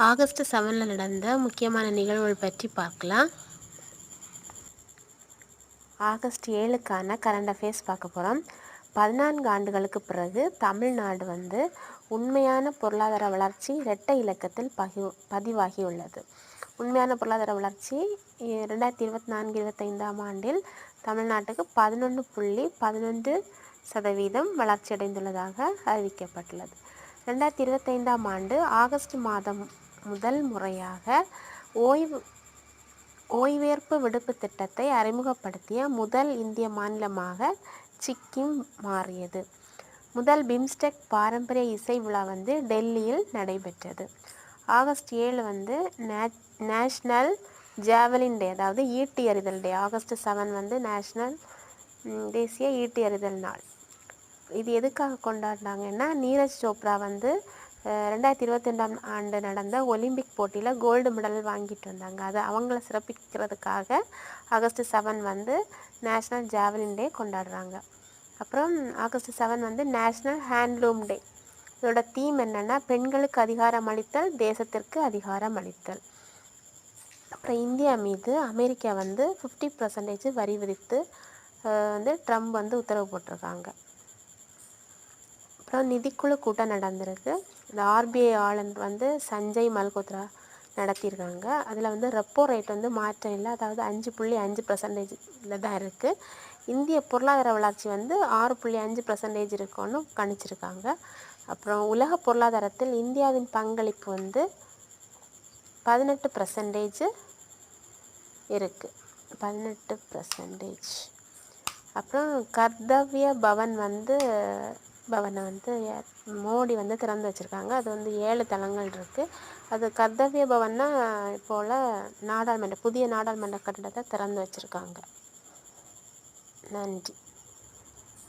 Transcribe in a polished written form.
August 7 நடந்த முக்கியமான நிகழ்வுகள் பற்றி பார்க்கலாம். ஆகஸ்ட் 7க்கான கரண்ட் அஃபேர்ஸ் பார்க்க போகிறோம். 14 ஆண்டுகளுக்கு பிறகு தமிழ்நாடு உண்மையான பொருளாதார வளர்ச்சி இரட்டை இலக்கத்தில் பதிவாகியுள்ளது. உண்மையான பொருளாதார வளர்ச்சி 2024-25 ஆண்டில் தமிழ்நாட்டுக்கு 11.11% வளர்ச்சி அடைந்துள்ளதாக அறிவிக்கப்பட்டுள்ளது. 2025 ஆண்டு ஆகஸ்ட் மாதம் முதல் முறையாக ஓய்வேற்பு விடுப்பு திட்டத்தை அறிமுகப்படுத்திய முதல் இந்திய மாநிலமாக சிக்கிம் மாறியது. முதல் பிம்ஸ்டெக் பாரம்பரிய இசை விழா டெல்லியில் நடைபெற்றது. ஆகஸ்ட் 7 நேஷ்னல் ஜாவலின் டே, அதாவது ஈட்டி எறிதல் டே. ஆகஸ்ட் 7 நேஷ்னல் தேசிய ஈட்டி எறிதல் நாள். இது எதுக்காக கொண்டாடினாங்கன்னா, நீரஜ் சோப்ரா 2022 ஆண்டு நடந்த ஒலிம்பிக் போட்டியில் கோல்டு மெடல் வாங்கிட்டு வந்தாங்க. அதை அவங்கள சிறப்பிக்கிறதுக்காக ஆகஸ்ட் 7 நேஷ்னல் ஜாவலின் டே கொண்டாடுறாங்க. அப்புறம் ஆகஸ்ட் 7 நேஷ்னல் ஹேண்ட்லூம் டே. இதோட தீம் என்னென்னா, பெண்களுக்கு அதிகாரம் அளித்தல், தேசத்திற்கு அதிகாரம் அளித்தல். அப்புறம் இந்தியா மீது அமெரிக்கா 50% வரி விதித்து ட்ரம்ப் உத்தரவு போட்டிருக்காங்க. அப்புறம் நிதிக்குழு கூட்டம் நடந்திருக்கு. இந்த ஆர்பிஐ ஆளுநர் சஞ்சய் மல்கோத்ரா நடத்தியிருக்காங்க. அதில் ரெப்போ ரேட் மாற்றம் இல்லை, அதாவது 5.5% தான் இருக்குது. இந்திய பொருளாதார வளர்ச்சி 6.5% இருக்குன்னு கணிச்சிருக்காங்க. அப்புறம் உலக பொருளாதாரத்தில் இந்தியாவின் பங்களிப்பு 18% இருக்குது. 18%. அப்புறம் கர்த்தவ்ய பவனை மோடி திறந்து வச்சுருக்காங்க. அது 7 தளங்கள் இருக்குது. அது கர்த்தவ்ய பவன்னா இப்போல புதிய நாடாளுமன்ற கட்டிடத்தை திறந்து வச்சுருக்காங்க. நன்றி.